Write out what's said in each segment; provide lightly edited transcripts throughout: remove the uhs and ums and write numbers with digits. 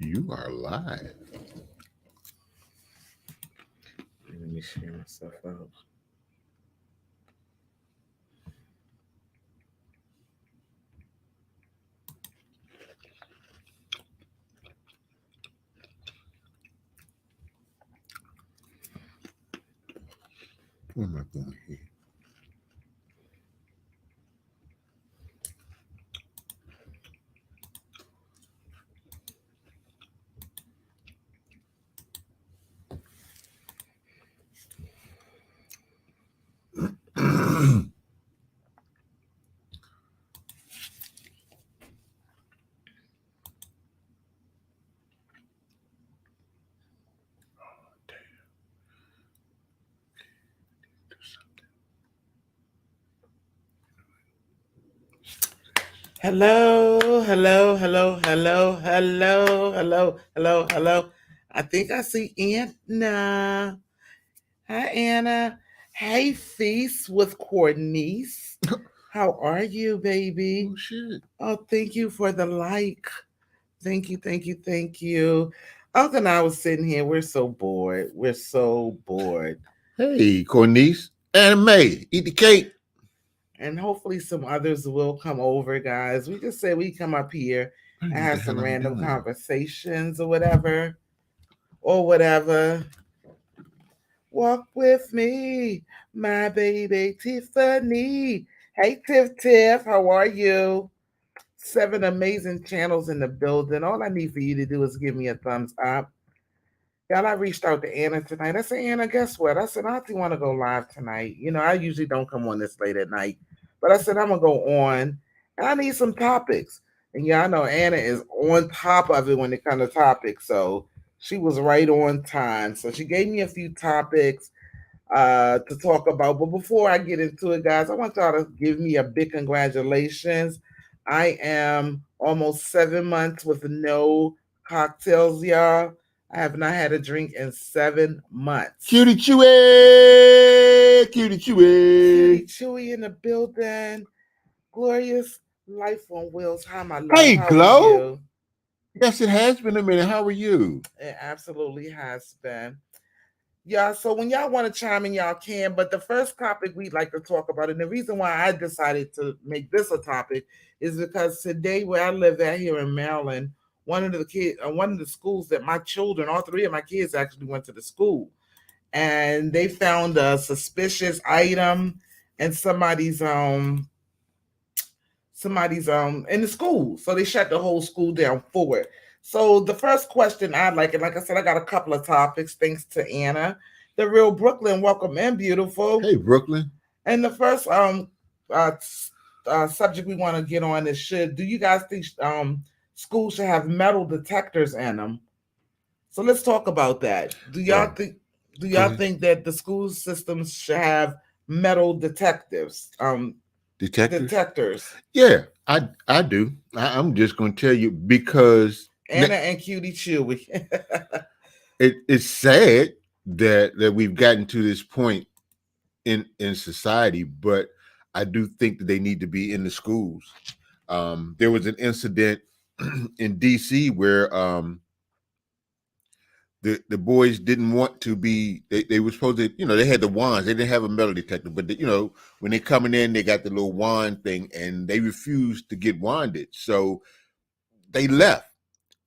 You are live. Let me share myself out. Where am I going here? Hello, hello, hello, hello, hello, hello, hello, hello. I think I see Anna. Hi, Anna. Hey, Feast with Courtney's. How are you, baby? Oh shit. Oh, thank you for the like. Thank you, thank you, thank you. Uncle and I was sitting here. We're so bored. We're so bored. Hey, Cornice. Anna Mae, eat the cake. And hopefully some others will come over, guys. We just say we come up here I don't and know what the have hell some I'm random doing. conversations or whatever. Or whatever. Walk with me, my baby Tiffany. Hey Tiff Tiff, how are you? 7 amazing channels in the building. All I need for you to do is give me a thumbs up. Y'all, I reached out to Anna tonight. I said, Anna, guess what? I said, I do want to go live tonight. You know, I usually don't come on this late at night. But I said, I'm going to go on and I need some topics. And y'all know Anna is on top of it when it comes to topics. So she was right on time. So she gave me a few topics to talk about. But before I get into it, guys, I want y'all to give me a big congratulations. I am almost 7 months with no cocktails, y'all. I have not had a drink in 7 months. Cutie chewy, cutie Cutie chewy. Chewy in the building. Glorious Life on Wheels. Hi, my love. Hey, How are Glow. you? Yes, it has been a minute. How are you? It absolutely has been. Yeah, so when y'all want to chime in, y'all can. But the first topic we'd like to talk about, and the reason why I decided to make this a topic is because today, where I live at here in Maryland, one of the schools that my children, all three of my kids, actually went to the school, and they found a suspicious item in somebody's in the school. So they shut the whole school down for it. So the first question I'd like, and like I said, I got a couple of topics thanks to Anna. The real Brooklyn, welcome in, beautiful. Hey, Brooklyn. And the first uh, subject we want to get on is do you guys think schools should have metal detectors in them? So let's talk about that. Well, Do go y'all ahead. think that the school systems should have metal Detectors. detectors? Yeah, I do. I'm just going to tell you because Anna and Cutie Chewy. it's sad that we've gotten to this point in society, but I do think that they need to be in the schools. There was an incident in DC where the boys didn't want to be. They were supposed to, they had the wands. They didn't have a metal detector, but when they coming in, they got the little wand thing, and they refused to get wanded, so they left.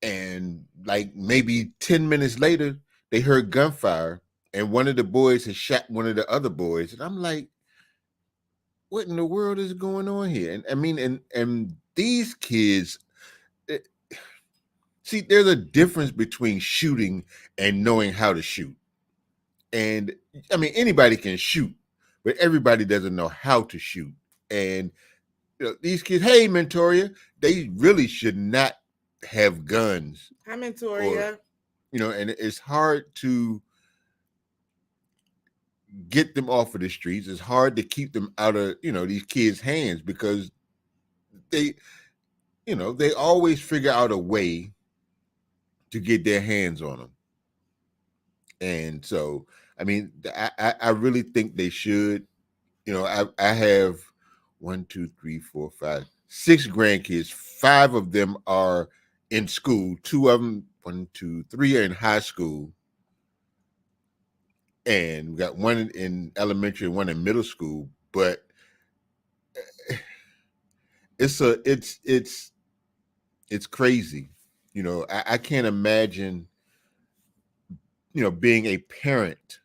And like maybe 10 minutes later, they heard gunfire, and one of the boys had shot one of the other boys, and I'm like, what in the world is going on here? And I mean, and these kids, eh, see, there's a difference between shooting and knowing how to shoot. And I mean, anybody can shoot, but everybody doesn't know how to shoot. And these kids, hey, Mentoria, they really should not have guns, Hi, or Mentoria. and it's hard to get them off of the streets. It's hard to keep them out of these kids' hands because they they always figure out a way to get their hands on them. And so, I mean, I really think they should. I have one, two, three, four, five, six grandkids. Five of them are in school. Two of them, one, two, three, are in high school, and we got one in elementary and one in middle school. But it's crazy. I can't imagine being a parent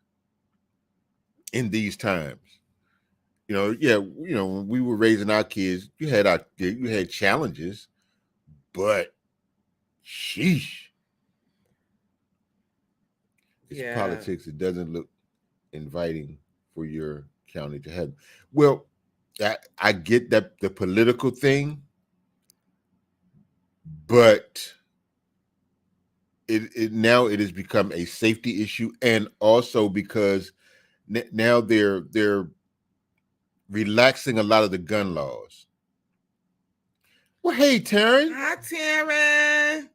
in these times. Yeah, when we were raising our kids, you had challenges, but sheesh, it's Yeah. politics. It doesn't look inviting for your county to have. Well, I get that the political thing, but it now it has become a safety issue, and also because now they're relaxing a lot of the gun laws. Well, hey, Taryn. Hi, Taryn.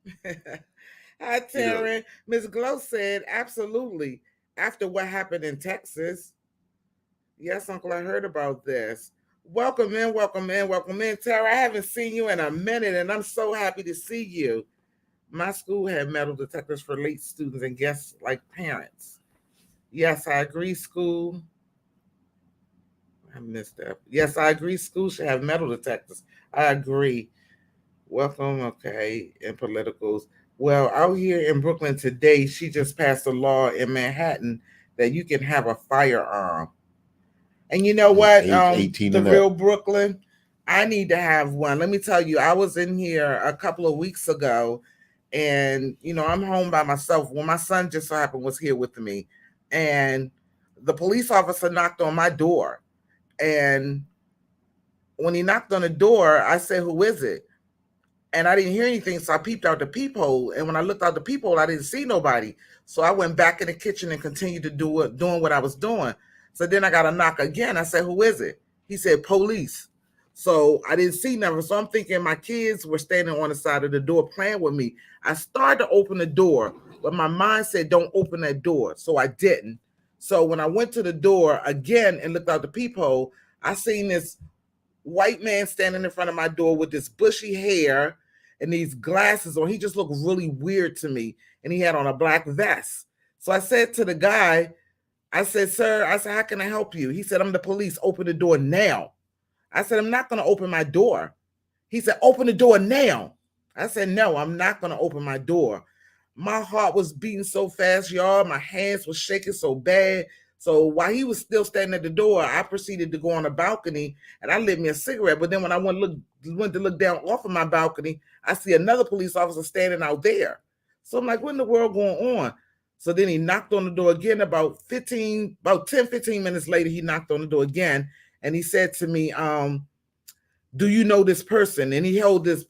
Hi, You know, Taryn. Ms. Glow said, absolutely. After what happened in Texas. Yes, Uncle, I heard about this. Welcome in, welcome in, welcome in. Tara, I haven't seen you in a minute, and I'm so happy to see you. My school had metal detectors for late students and guests like parents. Yes, I agree, school. I missed that. Yes, I agree, school should have metal detectors. I agree. Welcome, okay, in politicals. Well, out here in Brooklyn today, she just passed a law in Manhattan that you can have a firearm. And you know what? age 18 The and real up. Brooklyn, I need to have one. Let me tell you, I was in here a couple of weeks ago, and I'm home by myself. Well, my son just so happened was here with me, and the police officer knocked on my door. And when he knocked on the door, I said, "Who is it?" And I didn't hear anything, so I peeped out the peephole. And when I looked out the peephole, I didn't see nobody. So I went back in the kitchen and continued to doing what I was doing. So then I got a knock again. I said, "Who is it?" He said, "Police." So I didn't see nothing. So I'm thinking my kids were standing on the side of the door playing with me. I started to open the door, but my mind said, "Don't open that door." So I didn't. So when I went to the door again and looked out the peephole, I seen this white man standing in front of my door with this bushy hair and these glasses on. He just looked really weird to me. And he had on a black vest. So I said to the guy, I said, "Sir," I said, "how can I help you?" He said, "I'm the police. Open the door now." I said, "I'm not going to open my door." He said, "Open the door now." I said, "No, I'm not going to open my door." My heart was beating so fast, y'all. My hands were shaking so bad. So while he was still standing at the door, I proceeded to go on a balcony and I lit me a cigarette. But then when I went to look down off of my balcony, I see another police officer standing out there. So I'm like, what in the world going on? So then he knocked on the door again. About 10, 15 minutes later, he knocked on the door again. And he said to me, "Do you know this person?" And he held this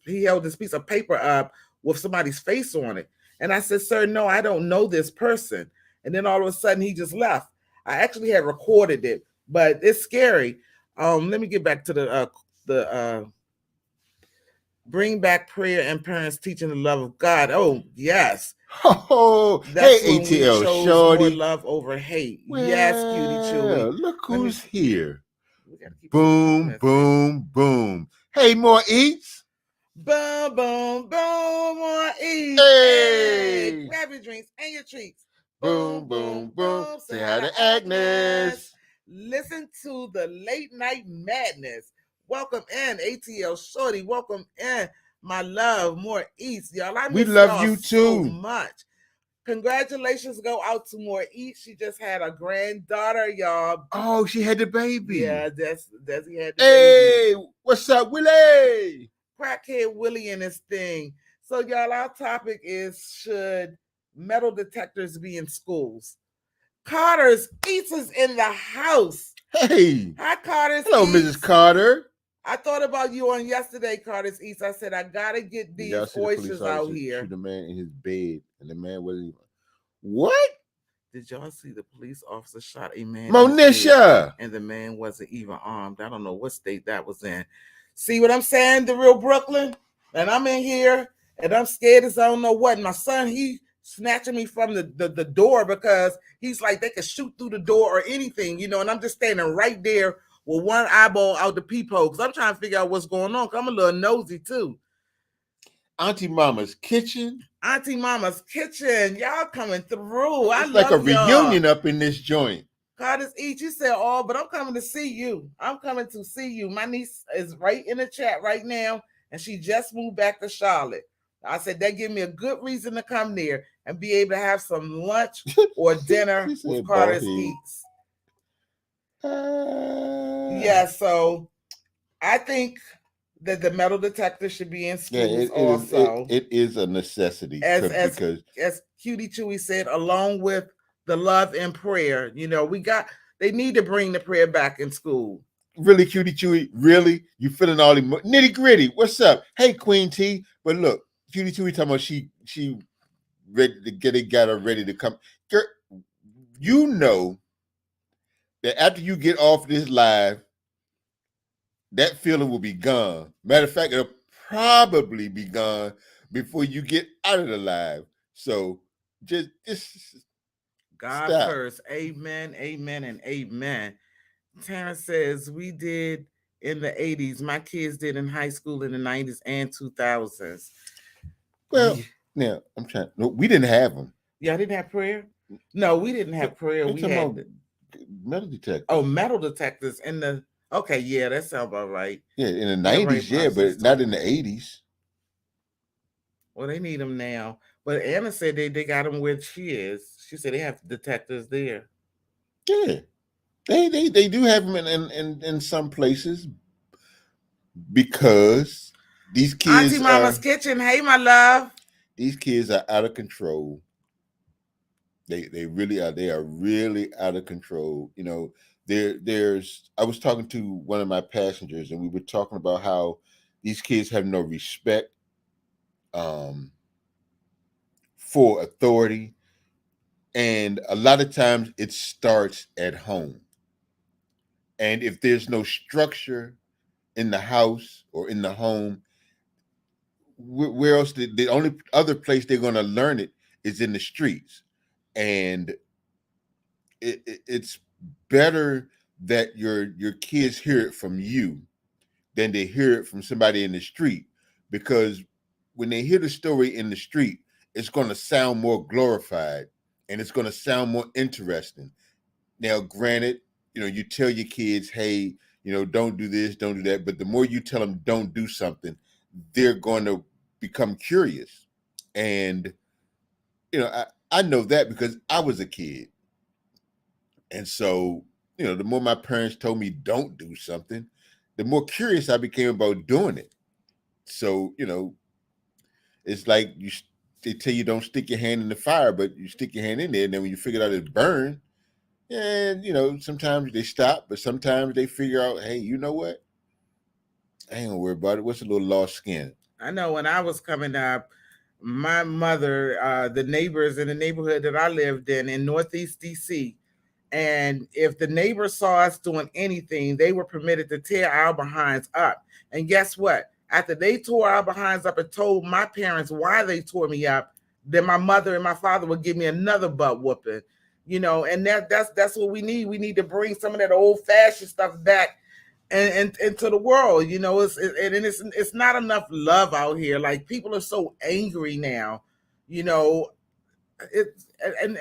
piece of paper up with somebody's face on it. And I said, "Sir, no, I don't know this person." And then all of a sudden he just left. I actually had recorded it, but it's scary. Let me get back to the bring back prayer and parents teaching the love of God. Oh, yes. Oh, That's hey, when we ATL chose more Shorty. love over hate. Yes, cutie chewy. Well, look Let me who's here. we gotta keep some Boom, comments. boom, boom. Hey, more eats. Boom, boom, boom, more eats. Hey, Hey, grab your drinks and your treats. boom, Boom, boom, boom, boom. boom. Say Say hi hi to to Agnes. Agnes. Listen to the late night madness. Welcome in, ATL Shorty. Welcome in, my love, more eats. Y'all, I We miss love y'all you so too. much. Congratulations go out to more eats. She just had a granddaughter, y'all. Oh, she had the baby. Yeah, Desi had the baby. Hey, what's up, Willie? Crackhead Willie and his thing. So, y'all, our topic is, should metal detectors be in schools? Carter's Eats is in the house. Hey, Hi, Carter's hello, Eats. Mrs. Carter. I thought about you on yesterday, Carter's Eats. I said, I got to get Did y'all these see the police oysters out officer here. shoot a man in his bed, and the man wasn't even. What? Did y'all see the police officer shot a man in his bed Monisha. and the man wasn't even armed? I don't know what state that was in. See what I'm saying? The real Brooklyn? And I'm in here and I'm scared as I don't know what. And my son, he snatching me from the door because he's like, they could shoot through the door or anything, and I'm just standing right there with one eyeball out the peephole because I'm trying to figure out what's going on because I'm a little nosy too. Auntie Mama's Kitchen. Auntie Mama's Kitchen. Y'all coming through. I It's like a love y'all. reunion up in this joint. God is each. You said all, but I'm coming to see you. I'm coming to see you. My niece is right in the chat right now, and she just moved back to Charlotte. I said that give me a good reason to come there and be able to have some lunch or dinner with Carter's Eats. Yeah, so I think that the metal detector should be in schools also. It is a necessity As because Cutie Chewy said, along with the love and prayer, they need to bring the prayer back in school. Really, Cutie Chewy, really, you feeling all the nitty gritty? What's up? Hey, Queen T. But look, Cutie Chewy talking about she ready to get it, got her ready to come. Girl, you know that after you get off this live, that feeling will be gone. Matter of fact, it'll probably be gone before you get out of the live. So just God stop. first. Amen, amen, and amen. Terrence says, we did in the 80s. My kids did in high school in the 90s and 2000s. Well, now I'm trying. No, we didn't have them. Y'all didn't have prayer? No, we didn't have prayer. We had metal detectors. Oh, metal detectors in the. Okay, yeah, that sounds about right. Yeah, in the 90s, yeah, but not in the 80s. Well, they need them now. But Anna said they got them where she is. She said they have detectors there. Yeah, they do have them in some places because these kids. Auntie Mama's Kitchen. Hey, my love. These kids are out of control. They really are. They are really out of control. You know, there's. I was talking to one of my passengers, and we were talking about how these kids have no respect for authority, and a lot of times it starts at home. And if there's no structure in the house or in the home, where else? The only other place they're going to learn it is in the streets, and it's better that your kids hear it from you than they hear it from somebody in the street, because when they hear the story in the street, it's going to sound more glorified and it's going to sound more interesting. Now, granted, you tell your kids, hey, don't do this, don't do that. But the more you tell them don't do something, they're going to become curious. And, I know that because I was a kid. And so, the more my parents told me don't do something, the more curious I became about doing it. So, it's like they tell you don't stick your hand in the fire, but you stick your hand in there. And then when you figure out it's burned, and sometimes they stop, but sometimes they figure out, hey, you know what? I ain't gonna worry about it. What's a little lost skin? I know when I was coming up, my mother, the neighbors in the neighborhood that I lived in Northeast DC, and if the neighbors saw us doing anything, they were permitted to tear our behinds up. And guess what? After they tore our behinds up and told my parents why they tore me up, then my mother and my father would give me another butt whooping. And that's what we need. We need to bring some of that old fashioned stuff back and into the world. It's not enough love out here. Like, people are so angry now. It's and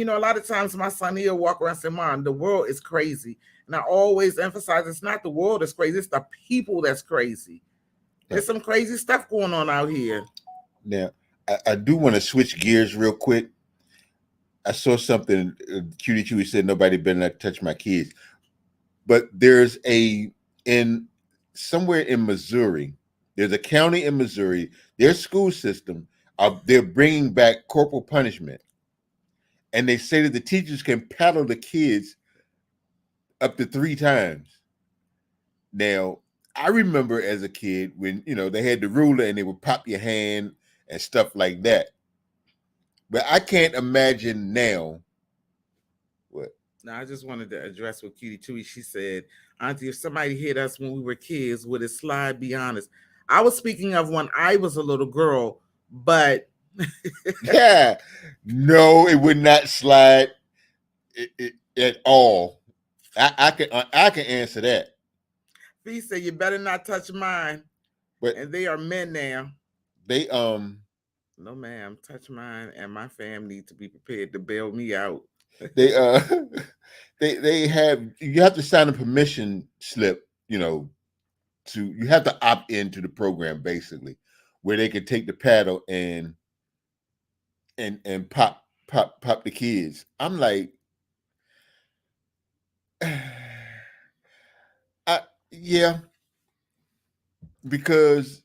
a lot of times my son here walk around and say, Mom, the world is crazy. And I always emphasize it's not the world that's crazy, it's the people that's crazy. There's some crazy stuff going on out here. Now, I do want to switch gears real quick. I saw something, Cutie Chewy said nobody better not touch my kids. But there's somewhere in Missouri, there's a county in Missouri, their school system, they're bringing back corporal punishment. And they say that the teachers can paddle the kids up to 3 times. Now, I remember as a kid when, they had the ruler and they would pop your hand and stuff like that. But I can't imagine now. What? Now, I just wanted to address what Cutie Chewy. She said, Auntie, if somebody hit us when we were kids, would it slide? Be honest. I was speaking of when I was a little girl, but yeah, no, it would not slide at all. I can answer that. Fee said, you better not touch mine. And they are men now. they No, ma'am. Touch mine, and my family need to be prepared to bail me out. they they have, you have to sign a permission slip, to, you have to opt into the program basically, where they can take the paddle and pop the kids. I'm like, I yeah, because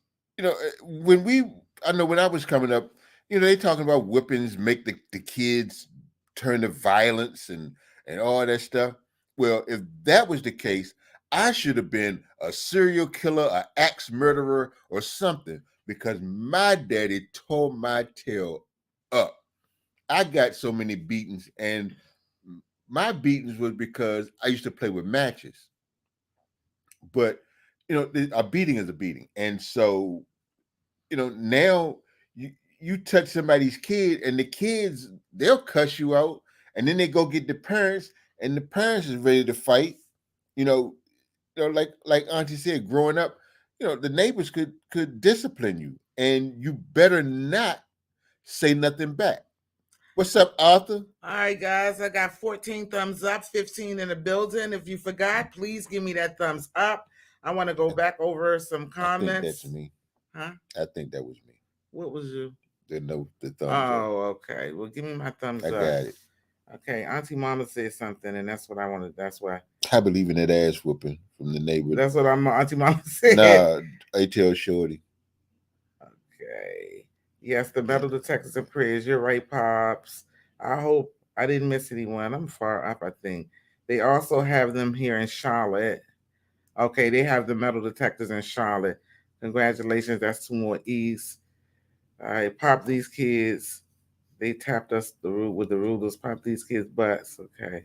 when we, I know when I was coming up, they talking about whippings make the kids turn to violence and all that stuff. Well, if that was the case, I should have been a serial killer, an axe murderer, or something, because my daddy tore my tail up. I got so many beatings, and my beatings was because I used to play with matches. But a beating is a beating, and so now you touch somebody's kid, and the kids, they'll cuss you out, and then they go get the parents, and the parents is ready to fight. You know, like Auntie said, growing up, the neighbors could discipline you, and you better not say nothing back. What's up, Arthur? All right, guys, I got 14 thumbs up, 15 in the building. If you forgot, please give me that thumbs up. I want to go back over some I think that's comments. me. Huh? I think that was me. What was you? The thumbs up. Oh, okay. Well, give me my thumbs I up. got it. Okay, Auntie Mama said something, and that's what I wanted. That's why. I believe in that ass whooping from the neighbor. That's what Auntie Mama said. Nah, I tell Shorty. Okay. Yes, the metal detectors and prayers. You're right, Pops. I hope I didn't miss anyone. I'm far up, I think. They also have them here in Charlotte. Okay, they have the metal detectors in Charlotte. Congratulations, that's two more E's. All right, pop these kids. They tapped us with the rulers. Pop these kids' butts. Okay.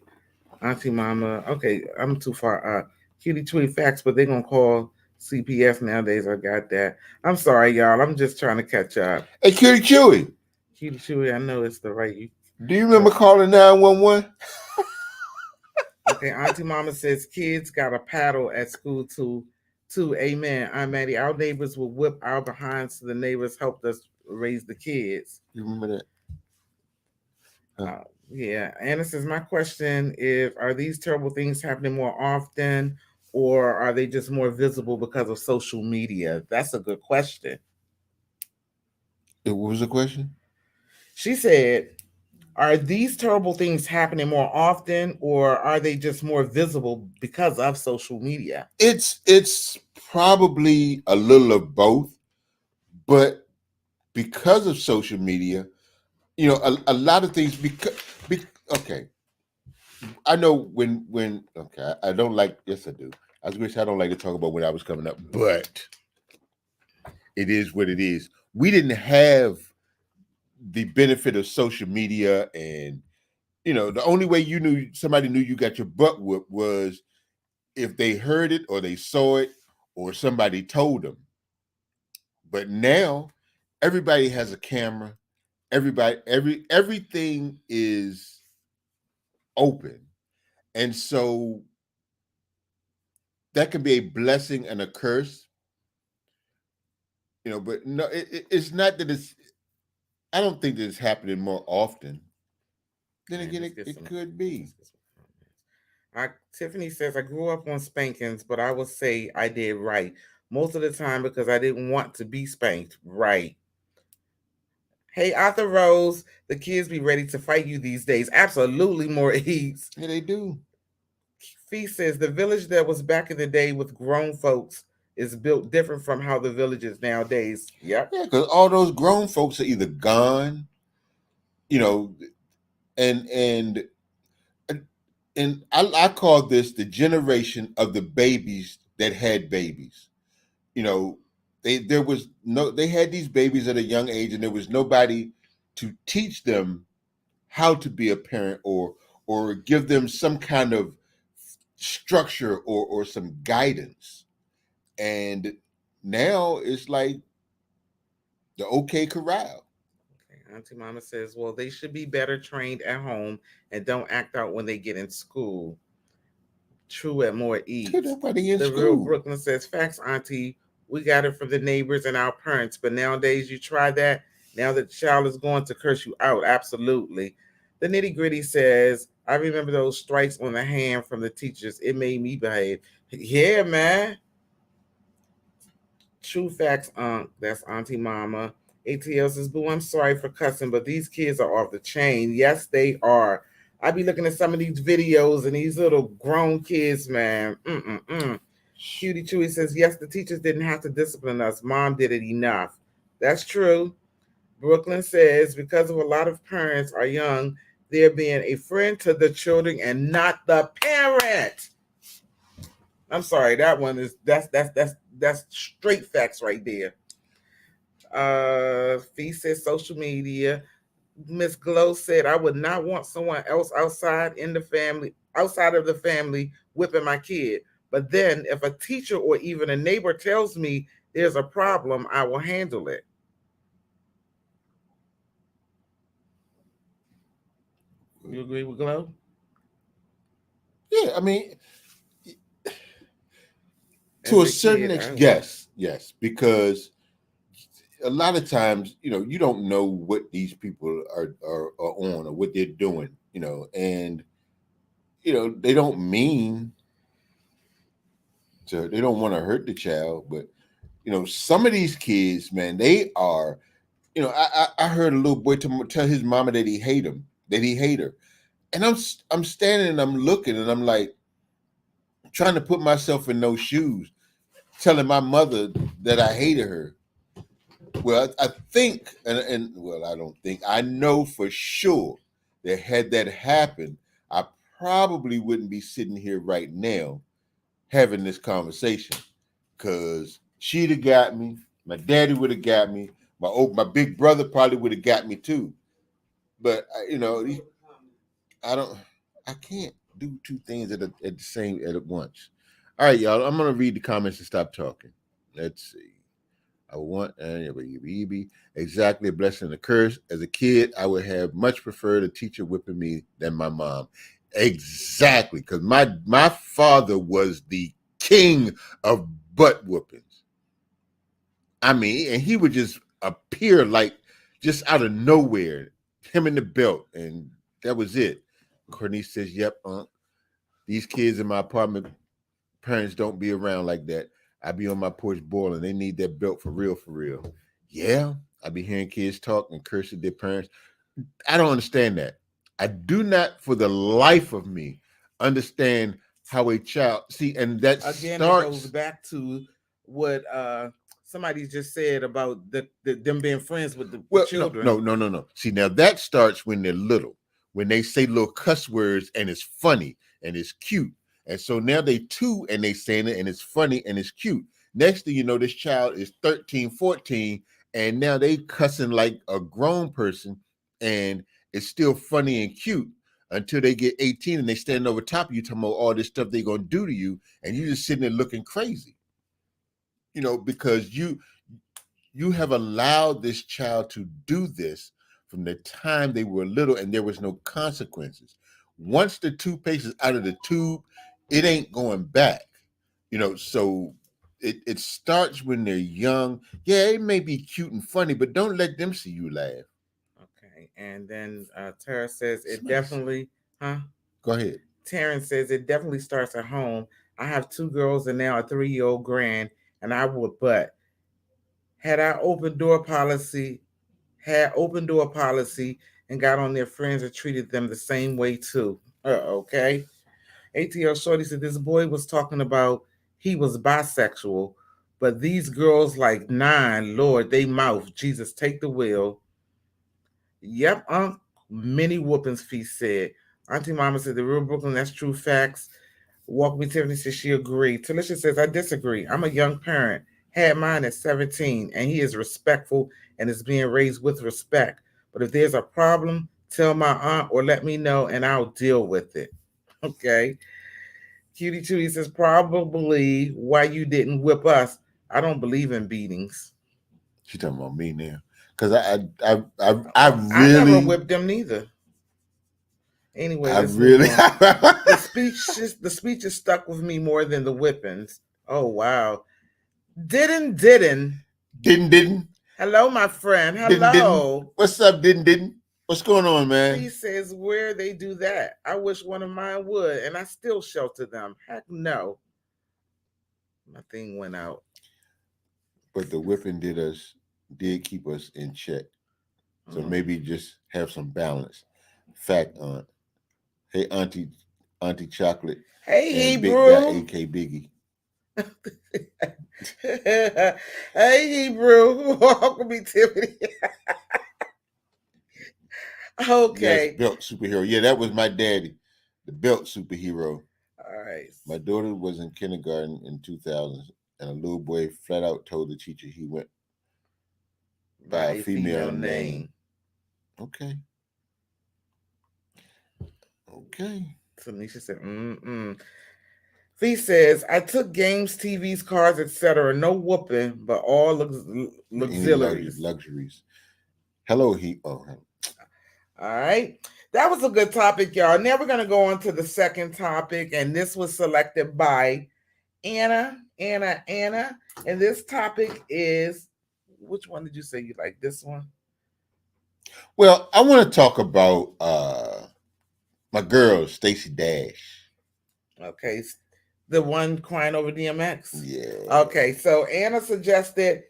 Auntie Mama. Okay, I'm too far up. Cutie Tweet Facts, but they're gonna call CPS nowadays. I got that. I'm sorry, y'all. I'm just trying to catch up. Hey, Cutie Chewy. Cutie Chewy, I know it's the right. Do you remember calling 911? Okay, Auntie Mama says kids got a paddle at school too. Amen. I'm Mattie. Our neighbors will whip our behinds so the neighbors helped us raise the kids. You remember that? Uh, yeah. Anna says, my question is, are these terrible things happening more often, or are they just more visible because of social media? That's a good question. What was the question? She said, are these terrible things happening more often, or are they just more visible because of social media? It's probably a little of both, but because of social media, a lot of things, okay. I know when okay, I don't like, yes I do. I was going to say I don't like to talk about when I was coming up, but it is what it is. We didn't have the benefit of social media, and the only way somebody knew you got your butt whooped was if they heard it or they saw it or somebody told them. But now everybody has a camera. Everything is open. And so that can be a blessing and a curse, but no, it's not that I don't think that it's happening more often. Then again, it could be. Tiffany says, I grew up on spankings, but I will say I did right. Most of the time because I didn't want to be spanked. Right. Hey, Arthur Rose, the kids be ready to fight you these days. Absolutely, more ease. Yeah, they do. Fee says, the village that was back in the day with grown folks is built different from how the village is nowadays. Yep. Yeah, because all those grown folks are either gone, you know, and and and I call this the generation of the babies that had babies. You know, they had these babies at a young age, and there was nobody to teach them how to be a parent, or give them some kind of structure or some guidance. And now it's like the OK Corral. Okay. Auntie Mama says, well, they should be better trained at home and don't act out when they get in school. True at more ease. Nobody in The real school. Brooklyn says, facts, Auntie. We got it from the neighbors and our parents. But nowadays, you try that. Now the child is going to curse you out. Absolutely. The nitty gritty says, I remember those strikes on the hand from the teachers. It made me behave. Yeah, man. True facts, That's Auntie Mama. ATL says, Boo, I'm sorry for cussing, but these kids are off the chain. Yes, they are. I be looking at some of these videos and these little grown kids, man. Mm-mm-mm. Cutie Chewy says, yes, the teachers didn't have to discipline us. Mom did it enough. That's true. Brooklyn says, because of a lot of parents are young, they're being a friend to the children and not the parent. I'm sorry, that one is that's straight facts right there. Fee says social media. Miss Glow said, I would not want someone else outside of the family, whipping my kid. But then if a teacher or even a neighbor tells me there's a problem, I will handle it. You agree with Glow? Yeah, I mean, to As a a certain kid, extent, yes, because a lot of times, you don't know what these people are on or what they're doing, and they don't mean to, they don't want to hurt the child, but some of these kids, man, they are, I heard a little boy tell his mama that he hate him, that he hate her, and I'm standing and I'm looking and I'm like trying to put myself in those shoes, telling my mother that I hated her. Well, I think, and well, I don't think, I know for sure that had that happened, I probably wouldn't be sitting here right now having this conversation, because she'd have got me, my daddy would have got me, my big brother probably would have got me too. But I don't, I can't do two things at the same at once. All right, y'all. I'm gonna read the comments and stop talking. Let's see. I want exactly a blessing and a curse. As a kid, I would have much preferred a teacher whipping me than my mom. Exactly, because my father was the king of butt whoopings. I mean, and he would just appear like just out of nowhere, him in the belt, and that was it. Courtney says, "Yep, these kids in my apartment, parents don't be around like that. I be on my porch boiling. They need that belt for real, for real." Yeah, I be hearing kids talk and curse at their parents. I don't understand that. I do not, for the life of me, understand how a child see, and that Again, it goes starts. back to what somebody just said about them being friends with the Well, no, children. no, no, no, no. See, now that starts when they're little, when they say little cuss words and it's funny and it's cute. And so now they two and they saying it and it's funny and it's cute. Next thing you know, this child is 13, 14, and now they cussing like a grown person, and it's still funny and cute until they get 18 and they stand over top of you talking about all this stuff they're gonna do to you, and you just sitting there looking crazy. Because you have allowed this child to do this from the time they were little and there was no consequences. Once the toothpaste is out of the tube, it ain't going back. So it starts when they're young. Yeah, it may be cute and funny, but don't let them see you laugh. Okay, and then Tara says it Somebody's, definitely, huh? go ahead. Terrence says it definitely starts at home. I have two girls and now a 3-year-old grand, and I would, but had I had open door policy and got on their friends and treated them the same way too. Okay. ATL Shorty said this boy was talking about he was bisexual, but these girls like 9, Lord, they mouth. Jesus, take the wheel. Yep, many whoopings, Fee said. Auntie Mama said the real Brooklyn, that's true facts. Walk Me Tiffany says she agreed. Talisha says, I disagree. I'm a young parent. Had mine at 17, and he is respectful and is being raised with respect. But if there's a problem, tell my aunt or let me know and I'll deal with it. Okay. Cutie Tootie says, probably why you didn't whip us. I don't believe in beatings. She talking about me now, because I I never really, whipped them neither. Anyway, I let's move really. on. The speech is stuck with me more than the whippings. Oh wow. Didn't. Didn't. Hello, my friend. Didn't. Hello. What's up, didn't? What's going on, man? He says where they do that. I wish one of mine would, and I still shelter them. Heck no. My thing went out. But the whipping did keep us in check. So maybe just have some balance. Fact, Aunt. Hey, Auntie Chocolate. Hey, and Big Hebrew. Guy, AK Biggie. Hey, Hebrew. Welcome me, Tiffany. Okay. Yes, belt superhero. Yeah, that was my daddy, the belt superhero. All right. My daughter was in kindergarten in 2000, and a little boy flat out told the teacher he went by a female name. Okay. Tanisha said, Fee says, I took games, TVs, cars, etc. No whooping, but all luxuries. Luxuries. Hello, All right. That was a good topic, y'all. Now we're going to go on to the second topic, and this was selected by Anna. And this topic is, which one did you say you like? This one? Well, I want to talk about my girl, Stacey Dash. Okay. The one crying over DMX? Yeah. Okay. So Anna suggested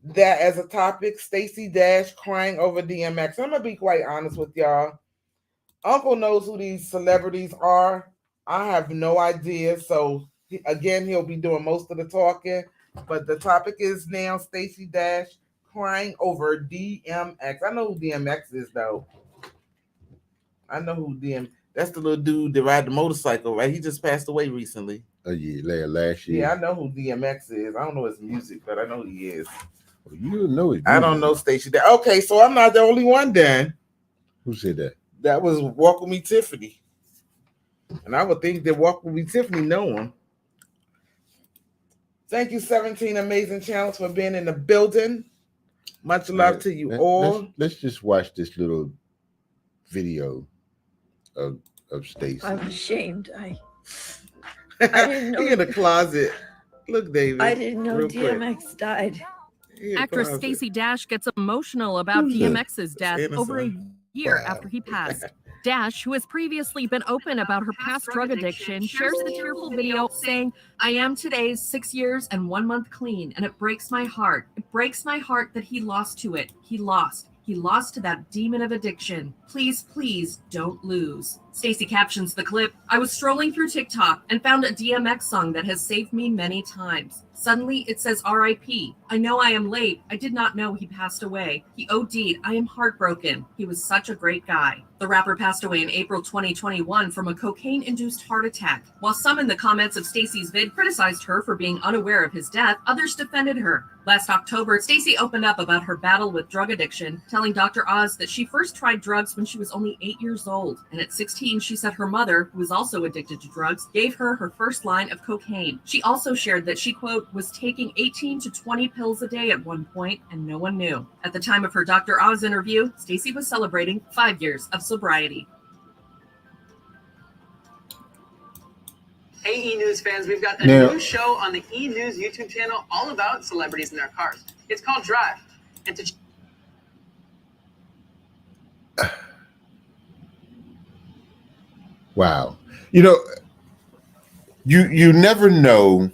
that as a topic, Stacey Dash crying over DMX. I'm going to be quite honest with y'all. Uncle knows who these celebrities are. I have no idea. So again, he'll be doing most of the talking. But the topic is now Stacey Dash crying over DMX. I know who DMX is, though. I know who that's the little dude that ride the motorcycle, right? He just passed away recently. Oh yeah, last year. Yeah, I know who DMX is. I don't know his music, but I know who he is. Well, you don't know his music. I don't know Stacey Dash. Okay, so I'm not the only one then. Who said that? That was Walk With Me Tiffany. And I would think that Walk With Me Tiffany know him. Thank you, 17 Amazing Channels, for being in the building. Much love to you all. Let's just watch this little video of Stacey. I'm ashamed. I didn't know. He in the closet. Look, David. I didn't know DMX died. Actress Stacey Dash gets emotional about DMX's death over a year after he passed. Dash, who has previously been open about her past drug addiction, shares the tearful video saying, I am today 6 years and 1 month clean, and it breaks my heart. It breaks my heart that he lost to it. He lost to that demon of addiction. Please, please don't lose. Stacey captions the clip, I was strolling through TikTok and found a DMX song that has saved me many times. Suddenly it says RIP. I know I am late. I did not know he passed away. He OD'd. I am heartbroken. He was such a great guy. The rapper passed away in April 2021 from a cocaine-induced heart attack. While some in the comments of Stacey's vid criticized her for being unaware of his death, others defended her. Last October, Stacey opened up about her battle with drug addiction, telling Dr. Oz that she first tried drugs when she was only 8 years old. And at 16, she said her mother, who was also addicted to drugs, gave her her first line of cocaine. She also shared that she, quote, was taking 18 to 20 pills a day at one point, and no one knew. At the time of her Dr. Oz interview, Stacey was celebrating 5 years of sobriety. Hey E-News fans, we've got a new show on the E-News YouTube channel all about celebrities and their cars. It's called Drive. And to wow. You know, you never know.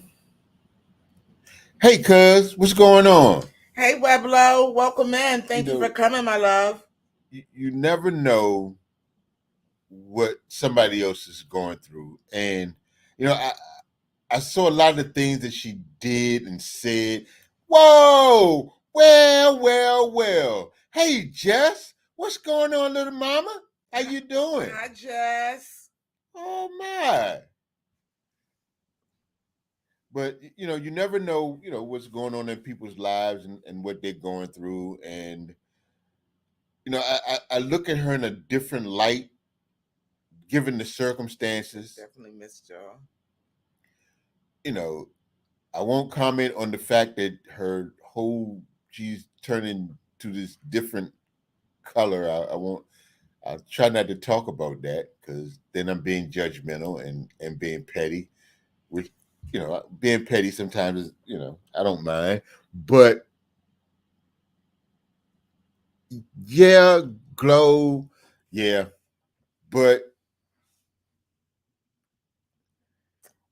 Hey, cuz, what's going on? Hey, Weblo, welcome in. Thank you for coming, my love. You never know what somebody else is going through. And, you know, I saw a lot of the things that she did and said. Whoa, well. Hey, Jess, what's going on, little mama? How you doing? Hi, Jess. Oh, my. But, you know, you never know, you know, what's going on in people's lives and what they're going through. And, you know, I look at her in a different light, given the circumstances. Definitely missed y'all. You know, I won't comment on the fact that she's turning to this different color. I'll try not to talk about that because then I'm being judgmental and being petty, being petty sometimes is, I don't mind, but yeah, glow, yeah, but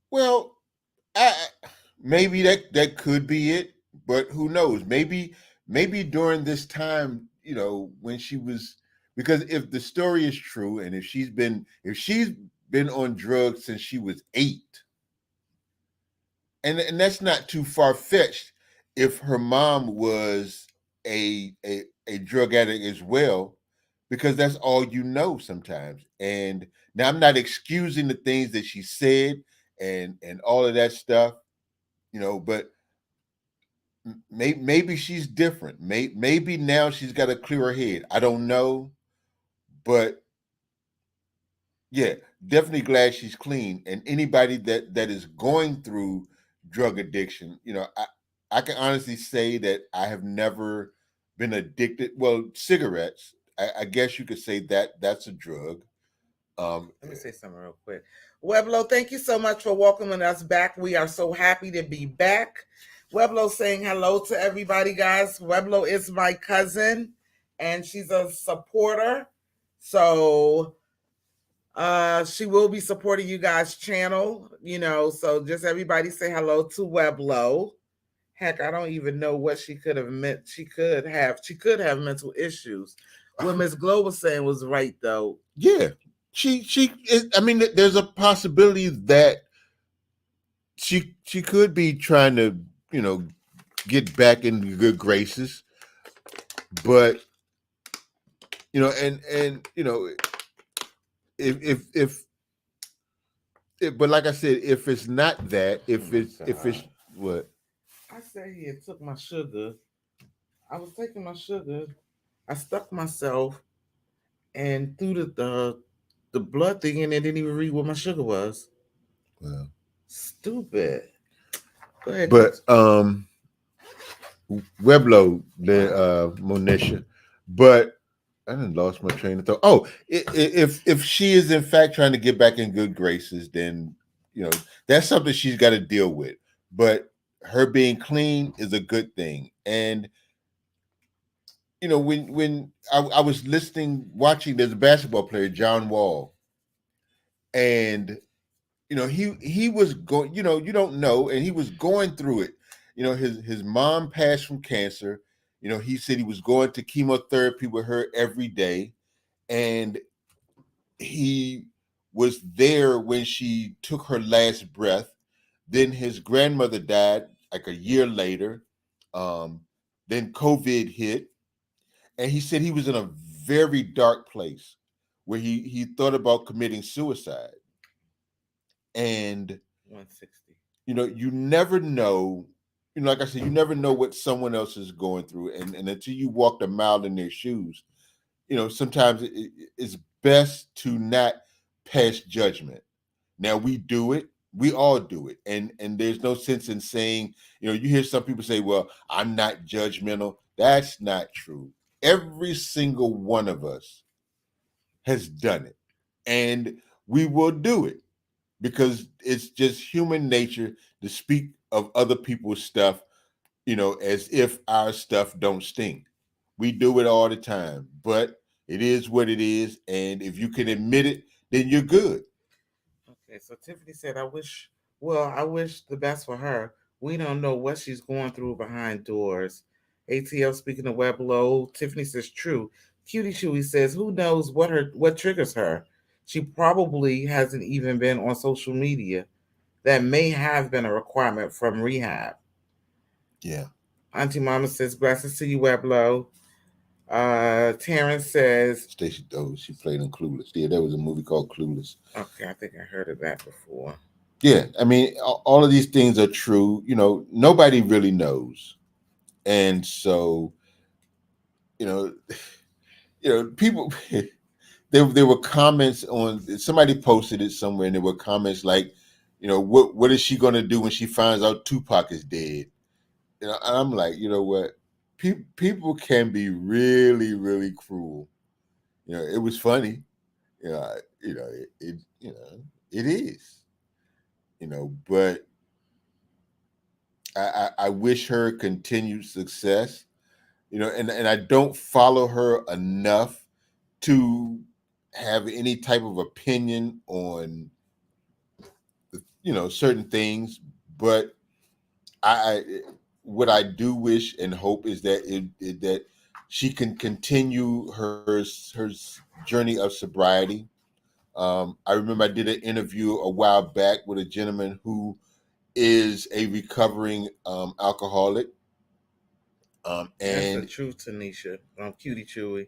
well, maybe that could be it, but who knows? Maybe during this time, when she was, because if the story is true, and if she's been on drugs since she was 8, and that's not too far fetched, if her mom was a drug addict as well, because that's all sometimes. And now I'm not excusing the things that she said and all of that stuff, but maybe she's different. Maybe now she's got a clearer head. I don't know, but yeah, definitely glad she's clean. And anybody that is going through drug addiction, I can honestly say that I have never been addicted. Well, cigarettes, I guess you could say that's a drug. Let me say something real quick. Weblo, thank you so much for welcoming us back. We are so happy to be back. Weblo saying hello to everybody, guys. Weblo is my cousin, and she's a supporter. So she will be supporting you guys' channel, so just everybody say hello to Weblo. Heck, I don't even know what she could have meant. She could have mental issues. What Miss Glow was saying was right, though. Yeah, I mean, there's a possibility that she could be trying to, get back in good graces, but and if but like I said, if it's not that, if it's what I said he had took my sugar. I was taking my sugar. I stuck myself and threw the blood thing in and didn't even read what my sugar was. well, Stupid. Go ahead. but Weblo, the Monisha, but I done lost my train of thought. Oh, if she is in fact trying to get back in good graces, then that's something she's got to deal with. But her being clean is a good thing. And when I was watching, there's a basketball player, John Wall, and he was going. You don't know, and he was going through it. His mom passed from cancer. He said he was going to chemotherapy with her every day, and he was there when she took her last breath. Then his grandmother died like a year later. Then COVID hit, and he said he was in a very dark place where he thought about committing suicide. And 160. You never know. Like I said, you never know what someone else is going through, and until you walked a mile in their shoes, sometimes it's best to not pass judgment. Now we do it. We all do it. And there's no sense in saying, you hear some people say, well, I'm not judgmental. That's not true. Every single one of us has done it. And we will do it because it's just human nature to speak of other people's stuff, as if our stuff don't stink. We do it all the time, but it is what it is. And if you can admit it, then you're good. Okay, so Tiffany said, I wish the best for her. We don't know what she's going through behind doors. ATL speaking of Weblo, Tiffany says, true. Cutie Chewy says, who knows what triggers her? She probably hasn't even been on social media. That may have been a requirement from rehab. Yeah. Auntie Mama says, blessings to you, Weblo. Terrence says, Stacey, she played in Clueless. Yeah, there was a movie called Clueless. okay, I think I heard of that before. Yeah, I mean, all of these things are true. Nobody really knows, and so, people. There were comments on, somebody posted it somewhere, and there were comments like, what is she going to do when she finds out Tupac is dead? And I'm like, you know what? People can be really, really cruel. It was funny. It is. But I wish her continued success. And I don't follow her enough to have any type of opinion on certain things, but I what I do wish and hope is that that she can continue her journey of sobriety. I remember I did an interview a while back with a gentleman who is a recovering alcoholic. That's the And truth, Tanisha. Cutie Chewy.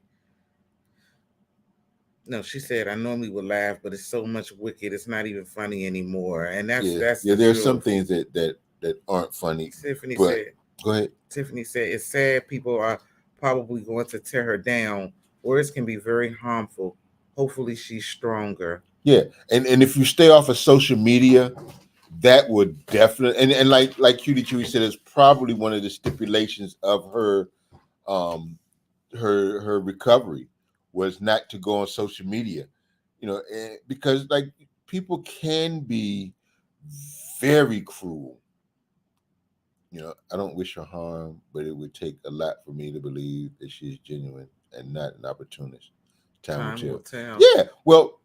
No, she said I normally would laugh, but it's so much wicked. It's not even funny anymore, and that's yeah, the there are some truth. things that aren't funny. Tiffany But said. go ahead. Tiffany said it's sad people are probably going to tear her down. Words can be very harmful. Hopefully, she's stronger. Yeah, and if you stay off of social media, that would definitely and like Cutie Chewy said, it's probably one of the stipulations of um her recovery was not to go on social media, because like people can be very cruel. I don't wish her harm, but it would take a lot for me to believe that she's genuine and not an opportunist. Time will Time will tell. tell. Yeah, well,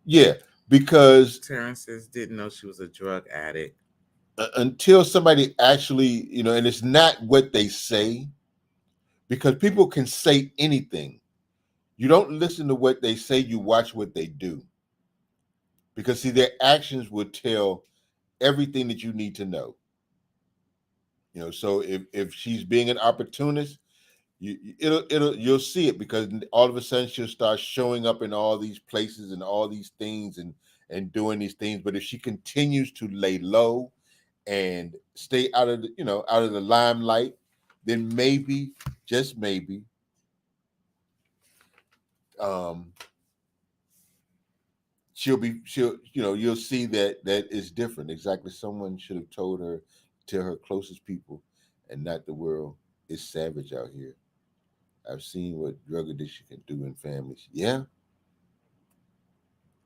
yeah, because Terrence says didn't know she was a drug addict. until somebody actually, and it's not what they say, because people can say anything. You don't listen to what they say, you watch what they do. Because see, their actions will tell everything that you need to know. So if she's being an opportunist, you'll see it, because all of a sudden she'll start showing up in all these places and all these things and doing these things. But if she continues to lay low and stay out of out of the limelight, then maybe, just maybe, um, you'll see that is different. Exactly, someone should have told her, tell her closest people, and not the world. It's savage out here. I've seen what drug addiction can do in families. Yeah,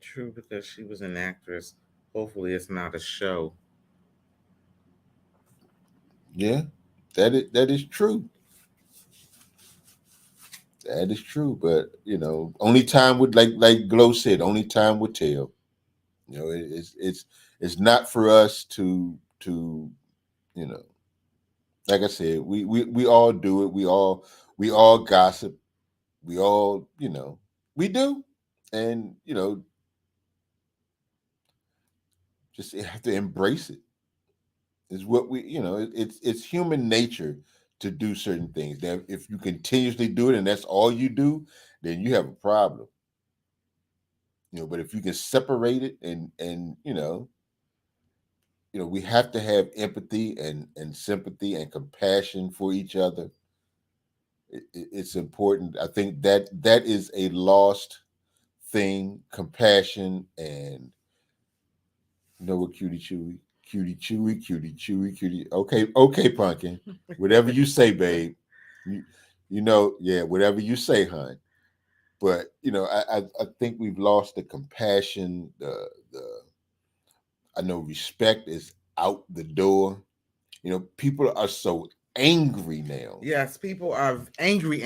True, because she was an actress. Hopefully, it's not a show. yeah, that is true. That is true. But only time would, like Glow said, only time would tell. It's not for us to you know like I said, we all do it. We all gossip. We all we do, and just have to embrace it. Is what it's human nature to do certain things. Now, if you continuously do it and that's all you do, then you have a problem. But if you can separate it and we have to have empathy and sympathy and compassion for each other. It's important. I think that is a lost thing. Compassion and what, cutie. Okay, pumpkin. Whatever you say, babe. Yeah, whatever you say, hon. But I think we've lost the compassion. The I know respect is out the door. People are so angry now. Yes, people are angry,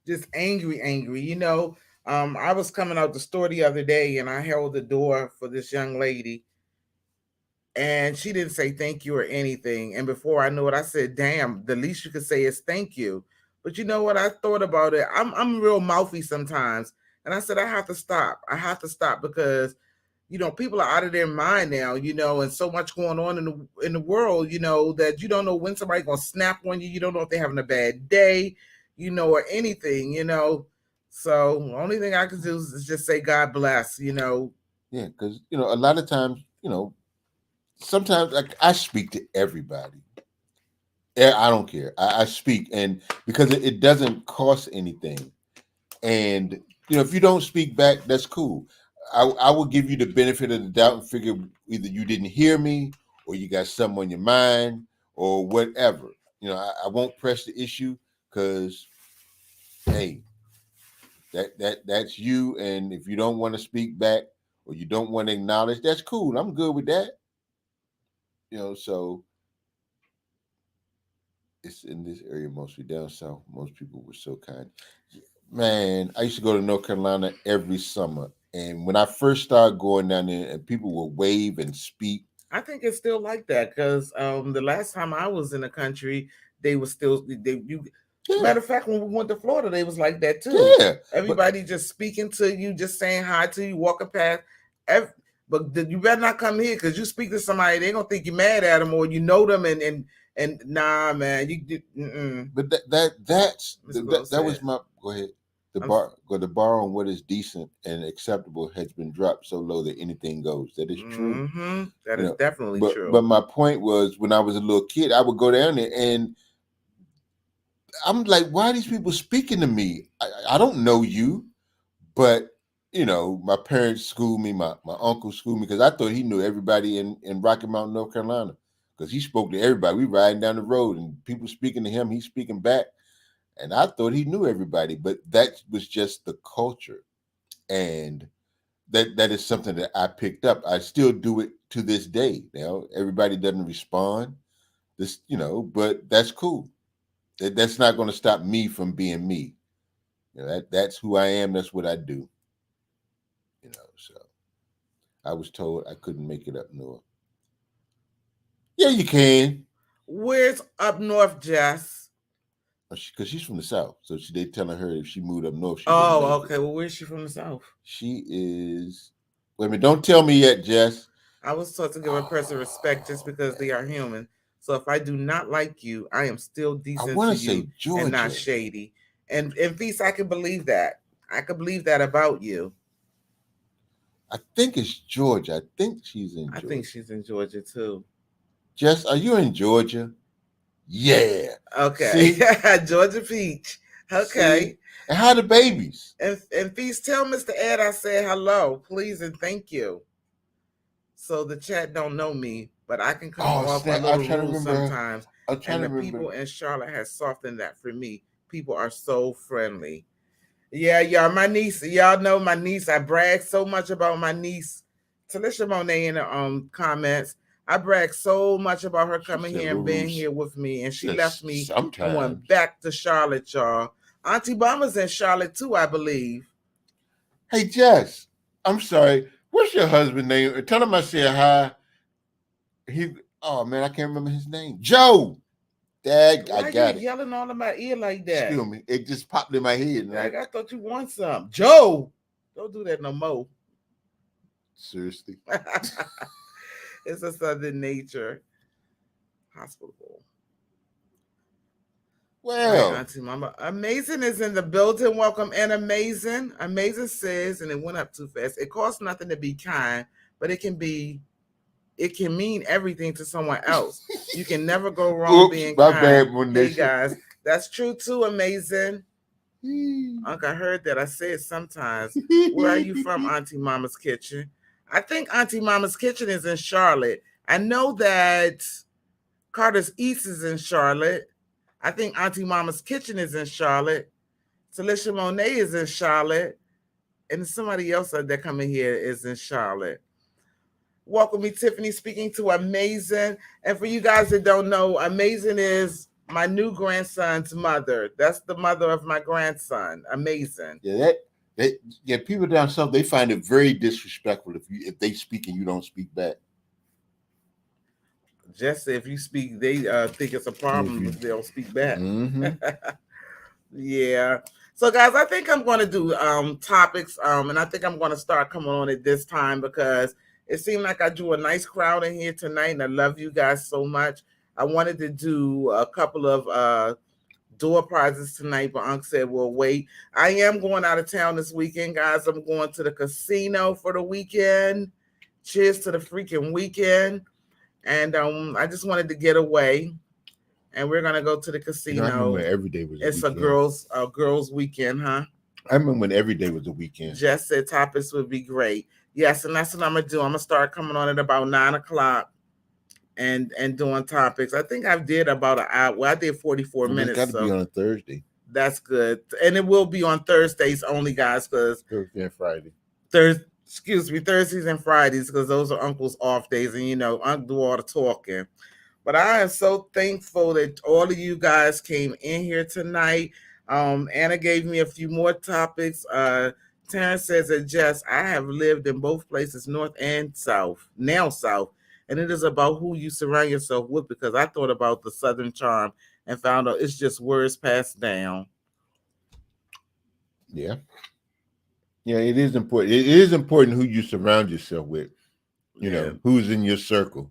just angry. I was coming out the store the other day and I held the door for this young lady and she didn't say thank you or anything. And before I knew it, I said, damn, the least you could say is thank you. But you know what? I thought about it. I'm real mouthy sometimes. And I said, I have to stop. I have to stop because people are out of their mind now, and so much going on in the world, that you don't know when somebody's gonna snap on you. You don't know if they're having a bad day, or anything, So the only thing I can do is just say God bless, Yeah, because a lot of times, sometimes, like, I speak to everybody. I don't care. I speak, and because it doesn't cost anything. And if you don't speak back, that's cool. I will give you the benefit of the doubt and figure either you didn't hear me or you got something on your mind or whatever. I won't press the issue because, hey, that's you. And if you don't want to speak back or you don't want to acknowledge, that's cool. I'm good with that. So it's in this area mostly. Down south, most people were so kind. Man, I used to go to North Carolina every summer, and when I first started going down there, and people would wave and speak. I think it's still like that because the last time I was in the country, they were still Yeah. Matter of fact, when we went to Florida, they was like that too. Yeah, Everybody just speaking to you, just saying hi to you, walking past. But you better not come here because you speak to somebody, they gonna think you're mad at them or you know them, and nah, man, But that was my go ahead. The bar on what is decent and acceptable has been dropped so low that anything goes. That is true. Mm-hmm. That is definitely true. But my point was, when I was a little kid, I would go down there and I'm like, why are these people speaking to me? I don't know you, but my parents schooled me, my uncle schooled me because I thought he knew everybody in Rocky Mount, North Carolina, because he spoke to everybody. We riding down the road and people speaking to him, he's speaking back. And I thought he knew everybody, but that was just the culture. And that is something that I picked up. I still do it to this day. Everybody doesn't respond, but that's cool. That's not going to stop me from being me. That's who I am. That's what I do. So I was told I couldn't make it up north. Yeah, you can. Where's up north, Jess? Because she's from the south, so they telling her if she moved up north. Okay. Well, where's she from the south? She is. Wait a minute! Don't tell me yet, Jess. I was taught to give a person respect just because they are human. So if I do not like you, I am still decent to you Georgia. And not shady. And Feast, I can believe that. I can believe that about you. I think it's Georgia. I think she's in Georgia. I think she's in Georgia too. Jess, are you in Georgia? Yeah. Okay. Georgia Peach. Okay. See? And how the babies? And Feast, tell Mr. Ed I said hello, please and thank you. So the chat don't know me, but I can come off a little rude sometimes. And the people in Charlotte has softened that for me. People are so friendly. Yeah, y'all, my niece, y'all know my niece. I brag so much about my niece. Talisha Monet in the comments. I brag so much about her coming here and being here with me. And she left me and went back to Charlotte, y'all. Auntie Mama's in Charlotte too, I believe. Hey, Jess, I'm sorry. What's your husband's name? Tell him I said hi. Oh man, I can't remember his name. Joe. Dad, why I got you yelling all in my ear like that? Excuse me. It just popped in my head. Like, I thought you want something. Joe, don't do that no more. Seriously. It's a Southern nature. Hospital. Well, Auntie Mama. Amazing is in the building. Welcome and Amazing. Amazing says, and it went up too fast. It costs nothing to be kind, but it can mean everything to someone else. You can never go wrong being kind. Hey guys, that's true too. Amazing. Uncle, I heard that. I said sometimes. Where are you from, Auntie Mama's Kitchen? I think Auntie Mama's Kitchen is in Charlotte. I know that Carter's East is in Charlotte. I think Auntie Mama's Kitchen is in Charlotte. Talisha Monet is in Charlotte. And somebody else that come in here is in Charlotte. Welcome me, Tiffany, speaking to Amazing. And for you guys that don't know, Amazing is my new grandson's mother. That's the mother of my grandson. Amazing. Yeah, people down south, they find it very disrespectful if they speak and you don't speak back. Just if you speak, they think it's a problem if they don't speak back. Mm-hmm. Yeah. So guys, I think I'm going to do topics, and I think I'm going to start coming on at this time because it seemed like I drew a nice crowd in here tonight, and I love you guys so much. I wanted to do a couple of door prizes tonight, but Unc said we'll wait. I am going out of town this weekend, guys. I'm going to the casino for the weekend. Cheers to the freaking weekend. And I just wanted to get away, and we're gonna go to the casino. I remember every day was a girls' weekend, huh? I remember when every day was a weekend. Jess said topics would be great. Yes, and that's what I'm gonna do. I'm gonna start coming on at about 9:00 and doing topics. I think I did about an hour. Well, I did 44 minutes. It's got to be on a Thursday. That's good, and it will be on Thursdays only, guys, because Thursday and Friday. Thursdays and Fridays, because those are Uncle's off days, and Uncle do all the talking. But I am so thankful that all of you guys came in here tonight. Anna gave me a few more topics. Terrence says that Jess, I have lived in both places, North and South, now South, and it is about who you surround yourself with, because I thought about the Southern charm and found out it's just words passed down. Yeah. Yeah, it is important. It is important who you surround yourself with. You know, who's in your circle.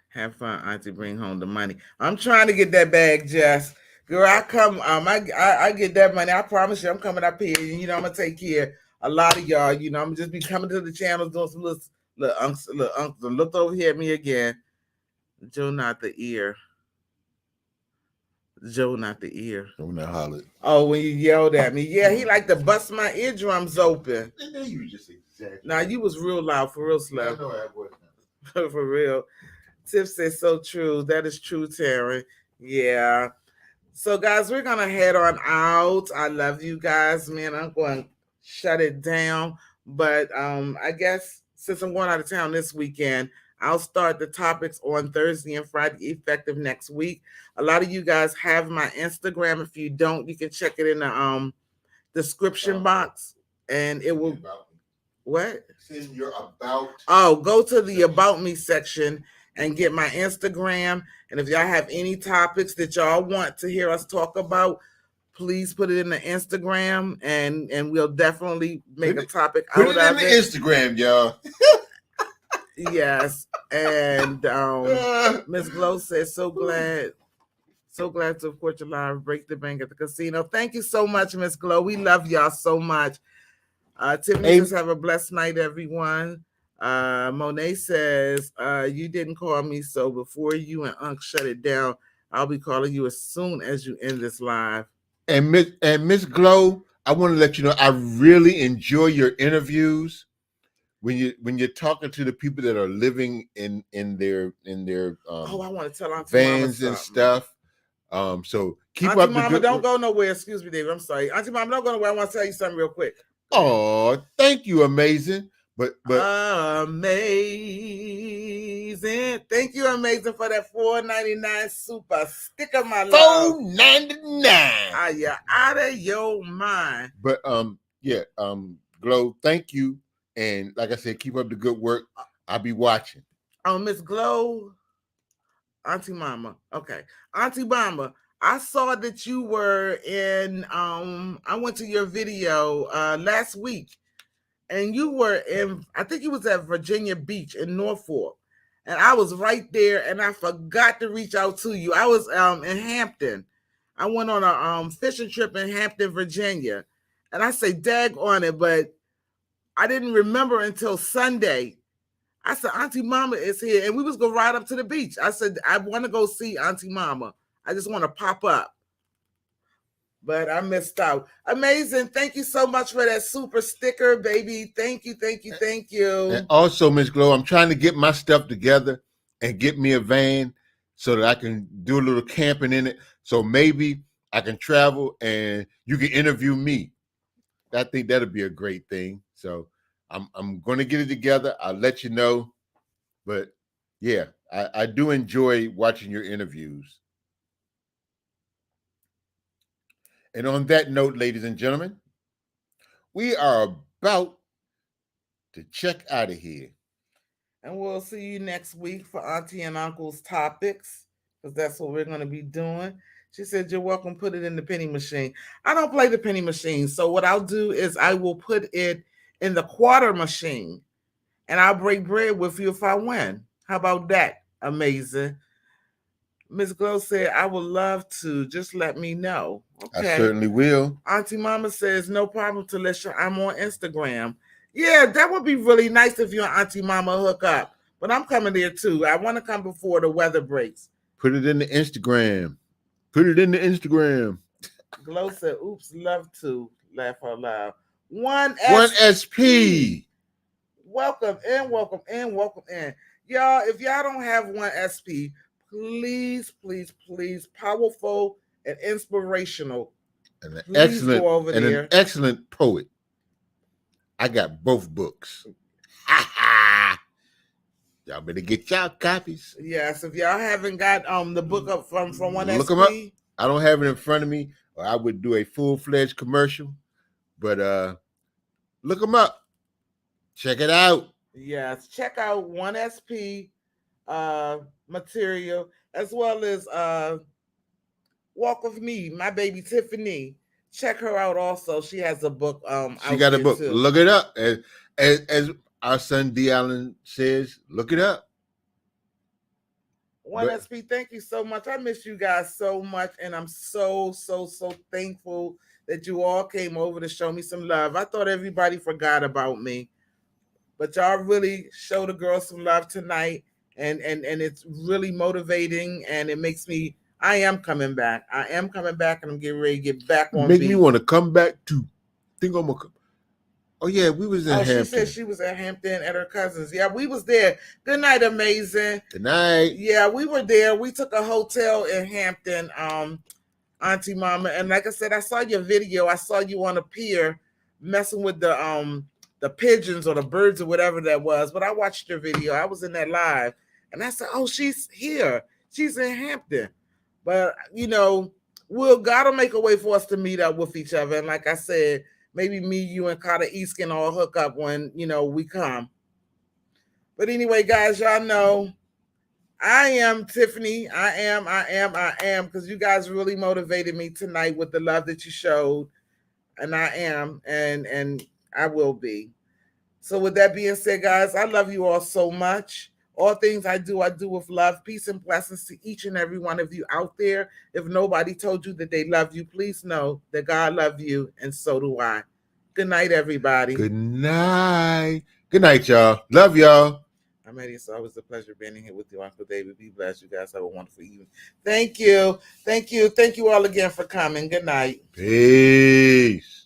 Have fun, Auntie. Bring home the money. I'm trying to get that bag, Jess. Girl, I come. I get that money. I promise you, I'm coming up here. And, I'm gonna take care of a lot of y'all. I'm gonna just be coming to the channels doing some little unks. Look over here at me again. Joe, not the ear. Joe, not the ear. When I hollered. Oh, when you yelled at me. Yeah, he like to bust my eardrums open. You just exactly. Nah, you was real loud, for real, Slap. I know I was. For real. Tiff says so true. That is true, Taryn. Yeah. So, guys, we're going to head on out. I love you guys, man. I'm going to shut it down. But I guess since I'm going out of town this weekend, I'll start the topics on Thursday and Friday, effective next week. A lot of you guys have my Instagram. If you don't, you can check it in the description box. And it will... What? It's in your about. Oh, go to the About Me section and get my Instagram. And if y'all have any topics that y'all want to hear us talk about, please put it in the Instagram, and we'll definitely make a topic out of it. Put it in the Instagram, y'all. Yes. And Miss Glow says, so glad to report you live, break the bank at the casino. Thank you so much, Miss Glow. We love y'all so much. Tiffany says, have a blessed night, everyone. Monet says, you didn't call me, so before you and Unc shut it down, I'll be calling you as soon as you end this live. And Miss Glow, I want to let you know I really enjoy your interviews when you're talking to the people that are living in their I want to tell Auntie vans Mama and stuff. So keep Auntie up Mama, the good don't work. go nowhere. Excuse me, David. I'm sorry. Auntie Mama, don't go nowhere. I want to tell you something real quick. Oh, thank you, amazing. But amazing. Thank you, amazing, for that $4.99 super sticker, my love. $4.99. You out of your mind. But Glow, thank you. And like I said, keep up the good work. I'll be watching. Miss Glow, Auntie Mama. Okay. Auntie Mama, I saw that you were in I went to your video last week, and you were in, I think it was at Virginia Beach in Norfolk. And I was right there, and I forgot to reach out to you. I was in Hampton. I went on a fishing trip in Hampton, Virginia. And I say dag on it, but I didn't remember until Sunday. I said, Auntie Mama is here, and we was going to ride up to the beach. I said, I want to go see Auntie Mama. I just want to pop up. But I missed out. Amazing. Thank you so much for that super sticker, baby. Thank you, thank you, thank you. And also, Miss Glow, I'm trying to get my stuff together and get me a van so that I can do a little camping in it. So maybe I can travel and you can interview me. I think that'll be a great thing. So I'm going to get it together. I'll let you know. But yeah, I do enjoy watching your interviews. And on that note, ladies and gentlemen, we are about to check out of here. And we'll see you next week for Auntie and Uncle's topics, because that's what we're going to be doing. She said, you're welcome, put it in the penny machine. I don't play the penny machine. So what I'll do is I will put it in the quarter machine, and I'll break bread with you if I win. How about that? Amazing. Miss Glow said, I would love to. Just let me know. Okay. I certainly will. Auntie Mama says, no problem, Talisha. I'm on Instagram. Yeah, that would be really nice if you and Auntie Mama hook up. But I'm coming there too. I want to come before the weather breaks. Put it in the Instagram. Put it in the Instagram. Glow said, oops, love to. Laugh out loud. 1 SP. Welcome in, welcome in, welcome in. Y'all, if y'all don't have 1 SP, please, please, please, powerful and inspirational. And an Please go over there. an excellent poet. I got both books. Y'all better get y'all copies. Yes, if y'all haven't got the book up from 1SP. Look them up. I don't have it in front of me, or I would do a full-fledged commercial. But look them up. Check it out. Yes, check out 1SP material, as well as Walk With Me, my baby Tiffany. Check her out also. She has a book. She got a book. Too. Look it up. As our son D. Allen says, look it up. 1SP, thank you so much. I miss you guys so much, and I'm so thankful that you all came over to show me some love. I thought everybody forgot about me, but y'all really showed the girls some love tonight, and it's really motivating, and it makes me. I am coming back. I am coming back, and I'm getting ready to get back on. Make me want to come back too. Think I'm gonna come. Oh yeah, we was in Hampton. She said she was at Hampton at her cousin's. Yeah, we was there. Good night, amazing. Good night. Yeah, we were there. We took a hotel in Hampton, Auntie Mama, and like I said, I saw your video. I saw you on a pier messing with the pigeons or the birds or whatever that was. But I watched your video. I was in that live, and I said, "Oh, she's here. She's in Hampton." But God will make a way for us to meet up with each other. And like I said, maybe me, you, and Carter East can all hook up when we come. But anyway, guys, y'all know I am Tiffany. I am, because you guys really motivated me tonight with the love that you showed. And I am, and I will be. So with that being said, guys, I love you all so much. All things I do with love. Peace and blessings to each and every one of you out there. If nobody told you that they love you, please know that God loves you, and so do I. Good night, everybody. Good night. Good night, y'all. Love y'all. I'm Mattie. It's always a pleasure being here with you, Uncle David. Be blessed. You guys have a wonderful evening. Thank you. Thank you all again for coming. Good night. Peace.